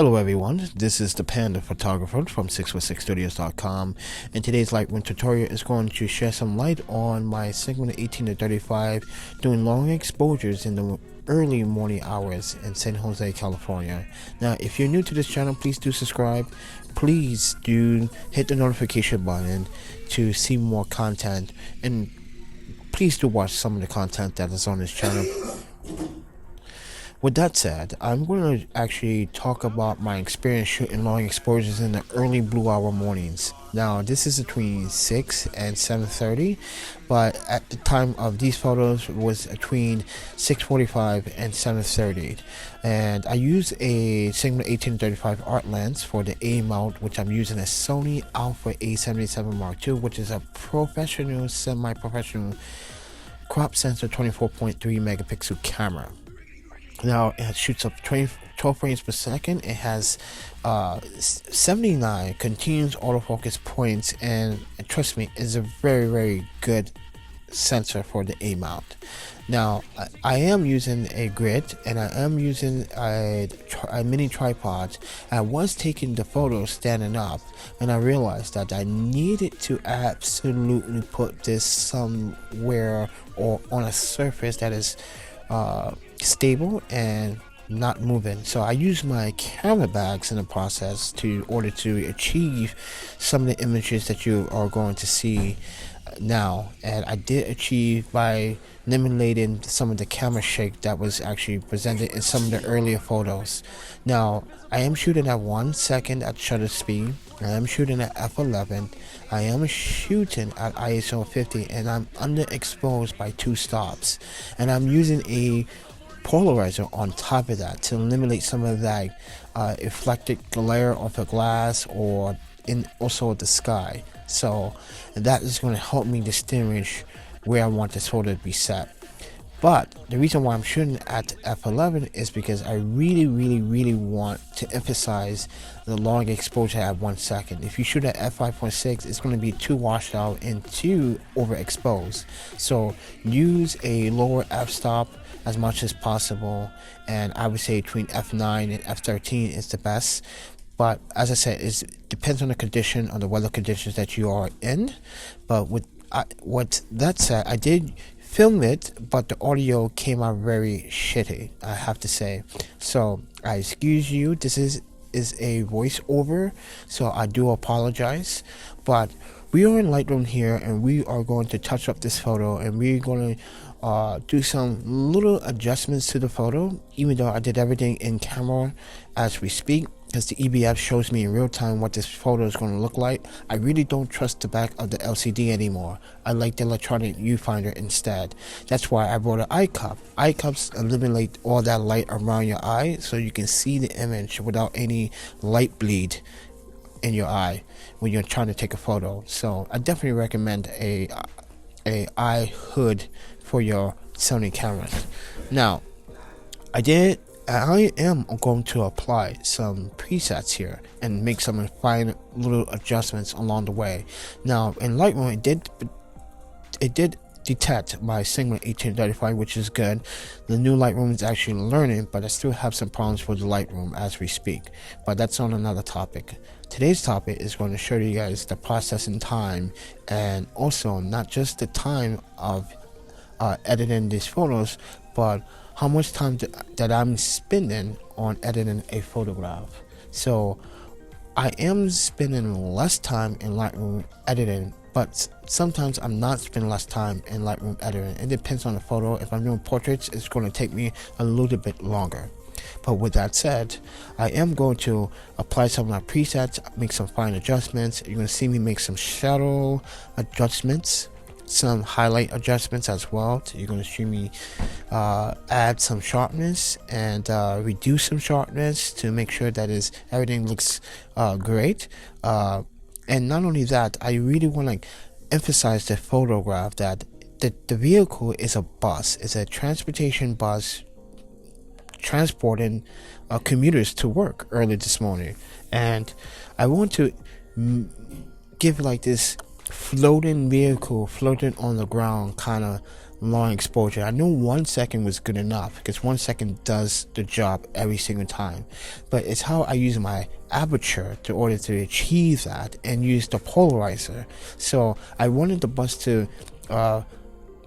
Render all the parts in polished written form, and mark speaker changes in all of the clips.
Speaker 1: Hello everyone, this is the Panda Photographer from 616studios.com, and today's Lightroom tutorial is going to shed some light on my Sigma 18 to 35 doing long exposures in the early morning hours in San Jose, California. Now, if you're new to this channel, please do subscribe. Please do hit the notification button to see more content, and please do watch some of the content that is on this channel. With that said, I'm going to actually talk about my experience shooting long exposures in the early blue hour mornings. Now, this is between 6 and 7:30, but at the time of these photos it was between 6:45 and 7:30. And I use a Sigma 18-35 art lens for the A mount, which I'm using a Sony Alpha A77 Mark II, which is a professional, semi-professional crop sensor 24.3 megapixel camera. Now it shoots up 12 frames per second. It has 79 continuous autofocus points, and trust me, it's a very good sensor for the A mount. Now I am using a grid, and I am using a mini tripod. I was taking the photos standing up, and I realized that I needed to absolutely put this somewhere or on a surface that is stable and not moving. So I use my camera bags in the process in order to achieve some of the images that you are going to see now, and I did achieve by eliminating some of the camera shake that was actually presented in some of the earlier photos. Now I am shooting at 1 second at shutter speed. I am shooting at f11. I am shooting at ISO 50, and I'm underexposed by 2 stops, and I'm using a polarizer on top of that to eliminate some of that reflected glare off the glass or also the sky. So that is going to help me distinguish where I want this photo to be set. But the reason why I'm shooting at f11 is because I really want to emphasize the long exposure at 1 second. If you shoot at f5.6, it's going to be too washed out and too overexposed. So use a lower f-stop as much as possible, and I would say between f9 and f13 is the best. But as I said, it depends on the condition, on the weather conditions that you are in. But with that said, I did film it, but the audio came out very shitty, I have to say. So I excuse you. This is a voiceover, so I do apologize. But we are in Lightroom here, and we are going to touch up this photo, and we're going to do some little adjustments to the photo, even though I did everything in camera as we speak, because the EBF shows me in real time what this photo is going to look like. I really don't trust the back of the LCD anymore. I like the electronic viewfinder instead. That's why I brought an eye cup. Eye cups eliminate all that light around your eye, so you can see the image without any light bleed in your eye when you're trying to take a photo. So I definitely recommend a eye hood for your Sony cameras. Now I am going to apply some presets here and make some fine little adjustments along the way. Now in Lightroom it did detect my Sigma 18-35, which is good. The new Lightroom is actually learning, but I still have some problems with the Lightroom as we speak, but that's on another topic. Today's topic is going to show you guys the processing time, and also not just the time of editing these photos, but how much time that I'm spending on editing a photograph. So I am spending less time in Lightroom editing, but sometimes I'm not spending less time in Lightroom editing. It depends on the photo. If I'm doing portraits, it's going to take me a little bit longer. But with that said, I am going to apply some of my presets, make some fine adjustments. You're going to see me make some shadow adjustments, some highlight adjustments as well. You're going to see me add some sharpness and reduce some sharpness to make sure that everything looks great. And not only that, I really want to emphasize the photograph that the vehicle is a bus. It's a transportation bus transporting commuters to work early this morning, and I want to give like this floating vehicle, floating on the ground kind of long exposure. I know 1 second was good enough because 1 second does the job every single time, but it's how I use my aperture to order to achieve that, and use the polarizer. So I wanted the bus to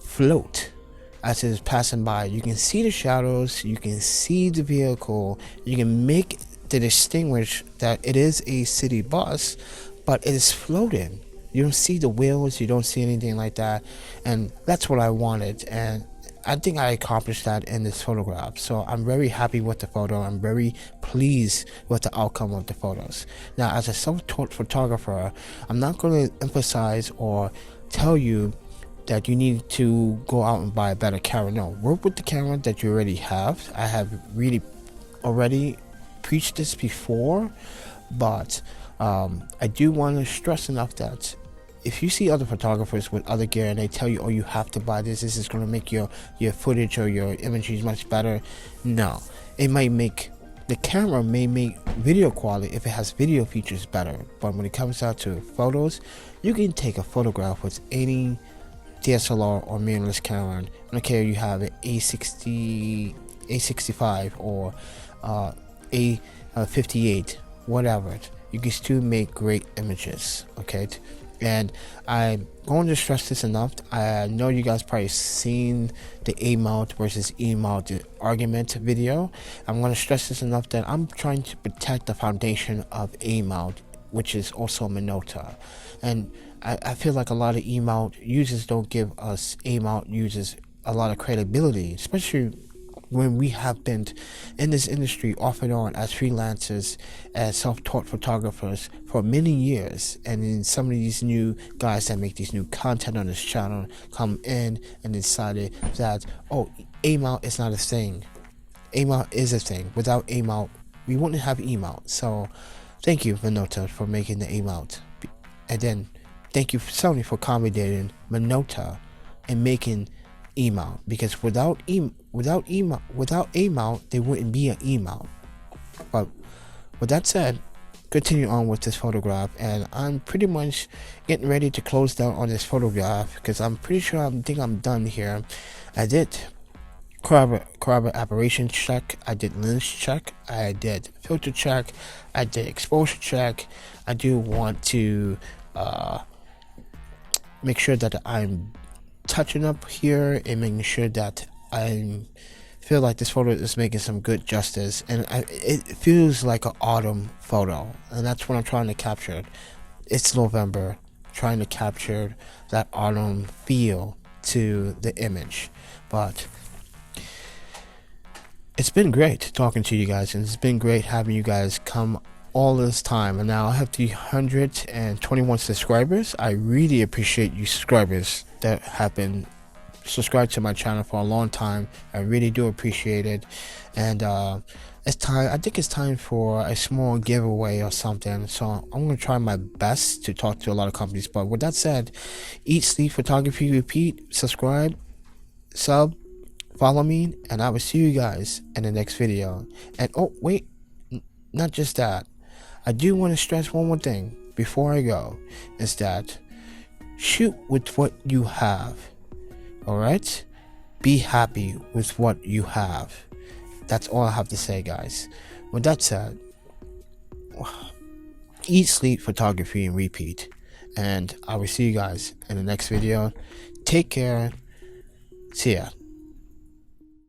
Speaker 1: float as it is passing by. You can see the shadows, you can see the vehicle, you can make to distinguish that it is a city bus, but it is floating. You don't see the wheels, you don't see anything like that, and that's what I wanted, and I think I accomplished that in this photograph. So I'm very happy with the photo. I'm very pleased with the outcome of the photos. Now, as a self-taught photographer, I'm not going to emphasize or tell you that you need to go out and buy a better camera. No, work with the camera that you already have. I have really already preached this before, but I do want to stress enough that if you see other photographers with other gear and they tell you, oh, you have to buy this is going to make your footage or your images much better, no. It might make, the camera may make video quality if it has video features better, but when it comes out to photos, you can take a photograph with any DSLR or mirrorless camera. I don't care if you have an A65 or A58, whatever, you can still make great images, okay? And I'm going to stress this enough. I know you guys probably seen the A-mount versus E-mount argument video. I'm going to stress this enough that I'm trying to protect the foundation of A-mount, which is also Minolta. And I feel like a lot of E-mount users don't give us A-mount users a lot of credibility, especially when we have been in this industry off and on as freelancers, as self-taught photographers for many years. And then some of these new guys that make these new content on this channel come in and decided that, oh, A-mount is not a thing. A-mount is a thing. Without A-mount, we wouldn't have E-mount. So thank you, Minolta, for making the A-mount. And then thank you, Sony, for accommodating Minolta and making E-mount, because without A-mount there wouldn't be an E-mount. But with that said, continue on with this photograph, and I'm pretty much getting ready to close down on this photograph because I'm pretty sure I'm done here. I did Carver aberration check, I did lens check, I did filter check, I did exposure check. I do want to make sure that I'm touching up here and making sure that I feel like this photo is making some good justice, and it feels like an autumn photo, and that's what I'm trying to capture. It's November, trying to capture that autumn feel to the image. But it's been great talking to you guys, and it's been great having you guys come all this time. And now I have 321 subscribers. I really appreciate you subscribers that have been subscribed to my channel for a long time. I really do appreciate it. And it's time, I think it's time for a small giveaway or something. So I'm gonna try my best to talk to a lot of companies. But with that said, eat, sleep, photography, repeat, subscribe, sub, follow me, and I will see you guys in the next video. And oh wait, not just that, I do want to stress one more thing before I go, is that shoot with what you have. Alright? Be happy with what you have. That's all I have to say, guys. With that said, eat, sleep, photography, and repeat. And I will see you guys in the next video. Take care. See ya.